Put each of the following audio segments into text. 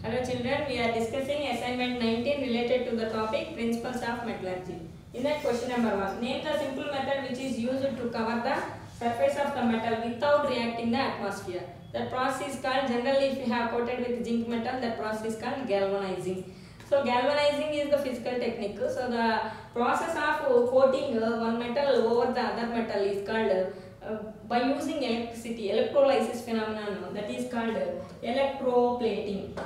Hello children, we are discussing assignment 19 related to the topic principles of metallurgy. In that question number 1, name the simple method which is used to cover the surface of the metal without reacting the atmosphere. That process is called, generally if you have coated with zinc metal, that process is called galvanizing. So galvanizing is the physical technique. So the process of coating one metal over the other metal is called by using electricity, electrolysis phenomenon, that is called electroplating.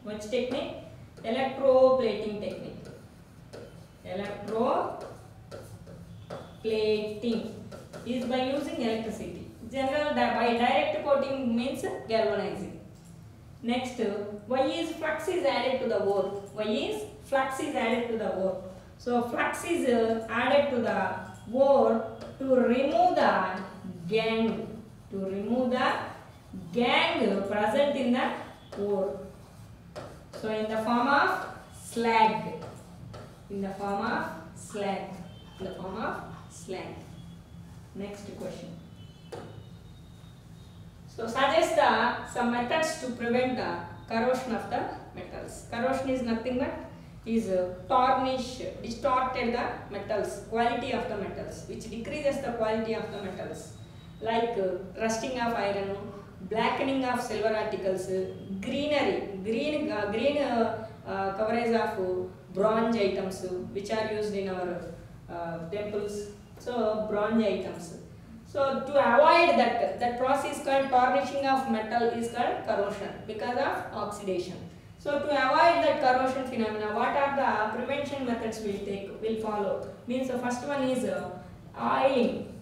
Which technique? Electroplating technique. Electroplating is by using electricity. General by direct coating means galvanizing. Next, why is flux is added to the ore? Why is flux is added to the ore? So flux is added to the ore to remove the gangue. To remove the gangue present in the ore. So in the form of slag. In the form of slag. In the form of slag. Next question. So suggest some methods to prevent the corrosion of the metals. Corrosion is nothing but is tarnish, distorted the metals, quality of the metals, which decreases the quality of the metals, like rusting of iron, blackening of silver articles, green coverage of bronze items which are used in our temples. So bronze items. So to avoid that process called tarnishing of metal is called corrosion because of oxidation. So to avoid that corrosion phenomena, what are the prevention methods will follow? Means the first one is oiling.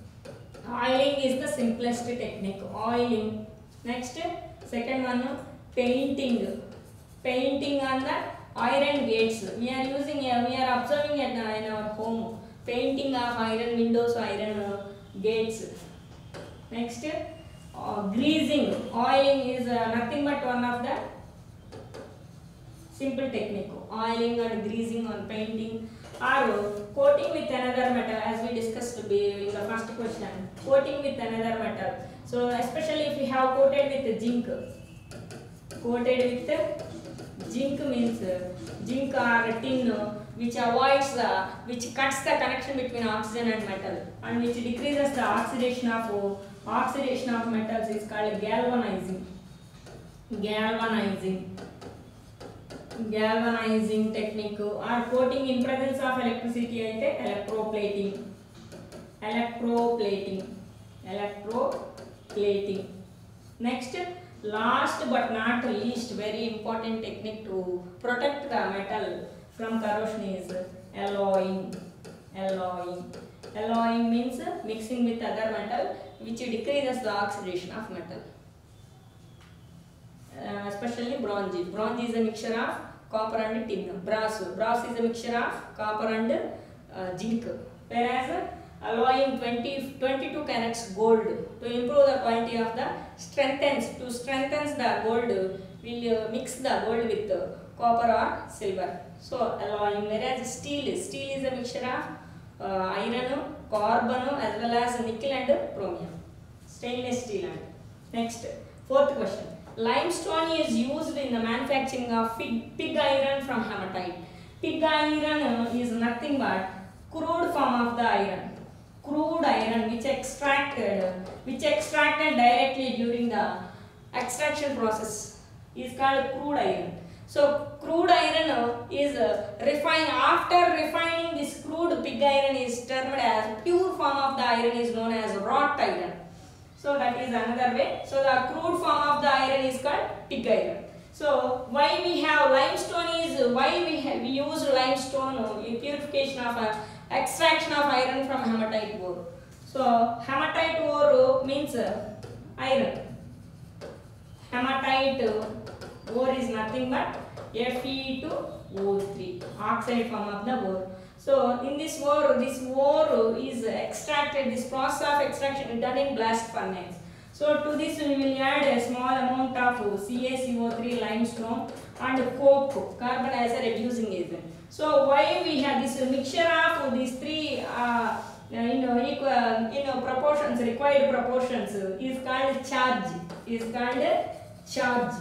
Oiling is the simplest technique. Oiling. Next, second one, painting. Painting on the iron gates. We are observing it in our home. Painting of iron windows, iron gates. Next, greasing. Oiling is nothing but one of the simple technique. Oiling and greasing on painting, or coating with another metal, as we discussed in the first question. Coating with another metal. So especially if we have coated with zinc. Coated with zinc means zinc or tin, which avoids which cuts the connection between oxygen and metal, and which decreases the oxidation of metals is called galvanizing. Galvanizing technique, or coating in presence of electricity aite electroplating. Next, last but not least, very important technique to protect the metal from corrosion is alloying. Alloying means mixing with other metal, which decreases the oxidation of metal. Especially bronze. Bronze is a mixture of copper and tin. Brass is a mixture of copper and zinc. Whereas alloying 22 carats gold to improve the quality of the strengthens the gold, will mix the gold with copper or silver. So alloying. Whereas steel is a mixture of iron, carbon, as well as nickel and chromium. Stainless steel. Next, fourth question. Limestone is used in the manufacturing of pig iron from hematite. Pig iron is nothing but crude form of the iron. Crude iron which extracted directly during the extraction process is called crude iron. So crude iron is refined. After refining this crude pig iron is termed as pure form of the iron is known as wrought iron. So that is another way. So the crude form of the iron is called pig iron. So why we have limestone is we use limestone in purification of extraction of iron from hematite ore. So hematite ore means iron. Hematite ore is nothing but Fe2O3, oxide form of the ore. So in this ore is extracted. This process of extraction is done in blast furnace. So to this we will add a small amount of CaCO3 limestone and coke, carbon as a reducing agent. So why we have this mixture of these three proportions, required proportions, is called charge.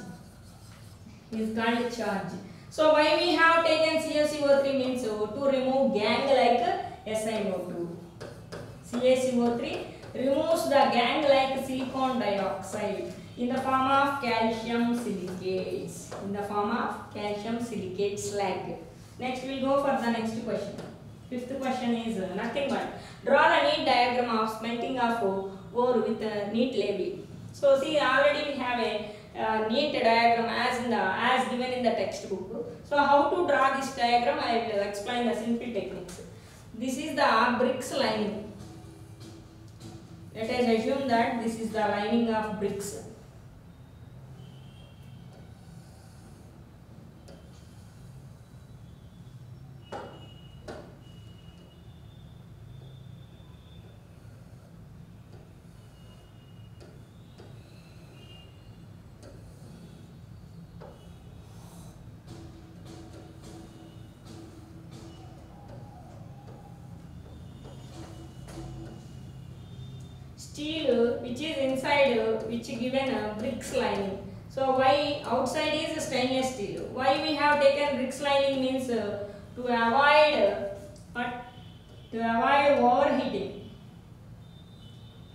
is called charge. So why we have taken CaCO3 means to remove gang like SiO2. CaCO3 removes the gang like silicon dioxide in the form of calcium silicates. In the form of calcium silicate slag. Next we will go for the next question. Fifth question is nothing but draw the neat diagram of smelting of ore with a neat label. So see, already we have a neat diagram as given in the textbook. So how to draw this diagram? I will explain the simple techniques. This is the bricks lining. Let us assume that this is the lining of bricks. Steel which is inside which given a bricks lining. So why outside is stainless steel? Why we have taken bricks lining means to avoid overheating.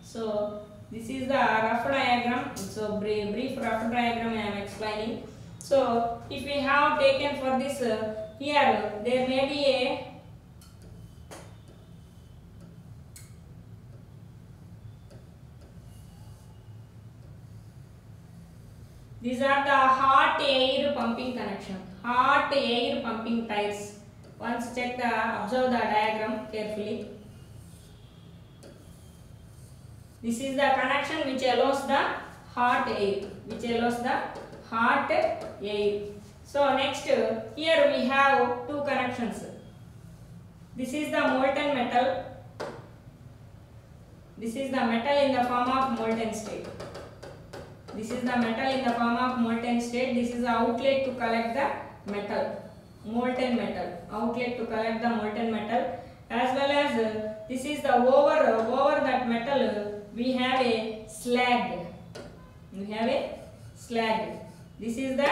So this is the rough diagram. So brief rough diagram I am explaining. So if we have taken for this here there may be a these are the hot air pumping connection, hot air pumping tires. Once observe the diagram carefully. This is the connection which allows the hot air, So next here we have two connections. This is the molten metal. This is the metal in the form of molten state. This is the metal in the form of molten state. This is the outlet to collect the metal, molten metal. Outlet to collect the molten metal, as well as this is the over that metal we have a slag. This is the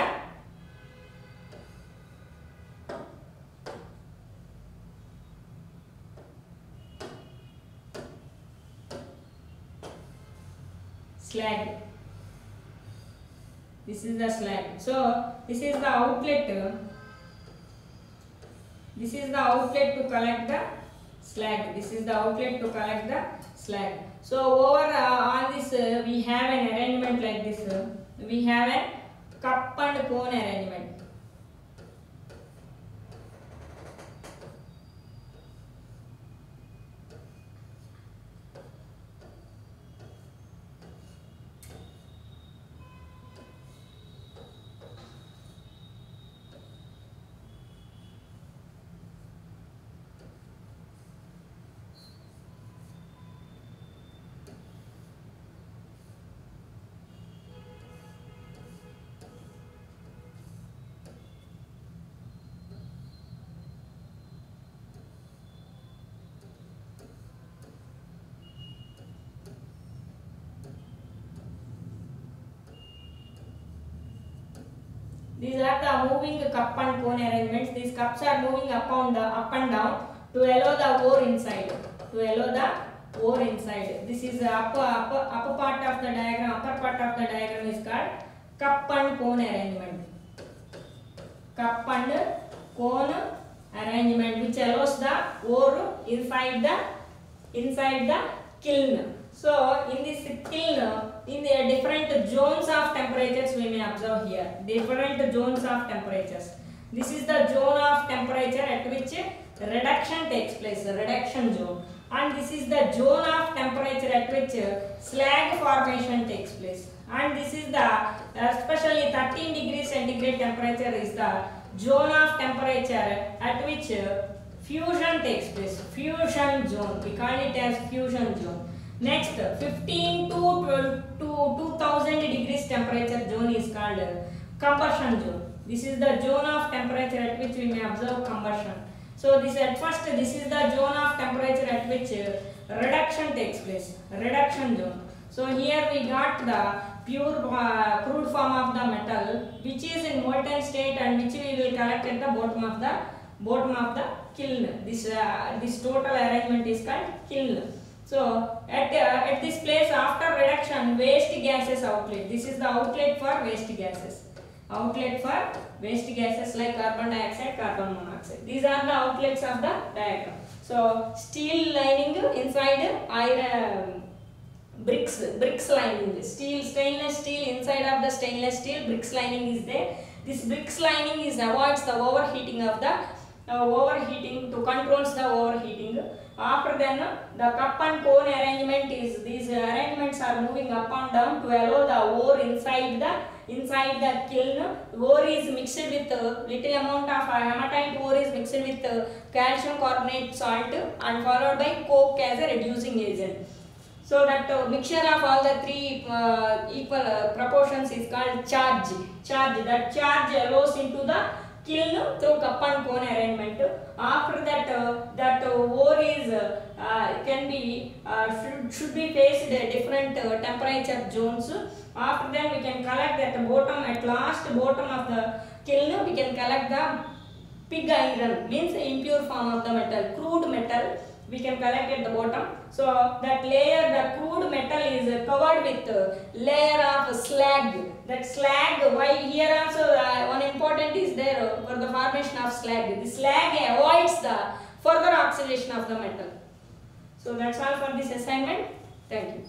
slag. This is the slag. So this is the outlet. This is the outlet to collect the slag. This is the outlet to collect the slag. So over on this we have an arrangement like this. We have a cup and cone arrangement. These are the moving cup and cone arrangements. These cups are moving up and down to allow the ore inside. This is the upper part of the diagram. Upper part of the diagram is called cup and cone arrangement. Cup and cone arrangement, which allows the ore inside the kiln. So in this kiln, in the different zones of temperatures we may observe here. Different zones of temperatures. This is the zone of temperature at which reduction takes place, reduction zone. And this is the zone of temperature at which slag formation takes place. And this is the especially 13 degrees centigrade temperature is the zone of temperature at which fusion takes place. Fusion zone. We call it as fusion zone. Next, 15 to 2000 degrees temperature zone is called combustion zone. This is the zone of temperature at which we may observe combustion. So this is the zone of temperature at which reduction takes place. Reduction zone. So here we got the pure crude form of the metal which is in molten molten state and which we will collect at the bottom of the kiln. This total arrangement is called kiln. So at this place, after reduction, waste gases outlet. This is the outlet for waste gases. Outlet for waste gases like carbon dioxide, carbon monoxide. These are the outlets of the diagram. So steel lining inside iron, bricks lining, stainless steel inside of the stainless steel, bricks lining is there. This bricks lining avoids the overheating of the controls the overheating. After then, the cup and cone arrangement is, these arrangements are moving up and down to allow the ore inside the kiln. Ore is mixed with little amount of hematite ore is mixed with calcium carbonate salt and followed by coke as a reducing agent. So that mixture of all the three equal proportions is called charge. That charge allows into the kiln through cup and cone arrangement. After that, that ore is should be faced different temperature zones. After that, we can collect at the bottom, at last bottom of the kiln, we can collect the pig iron, means impure form of the metal, crude metal. We can collect at the bottom. So that layer, the crude metal is covered with layer of slag. That slag, why here also one important is there for the formation of slag. The slag avoids the further oxidation of the metal. So that's all for this assignment. Thank you.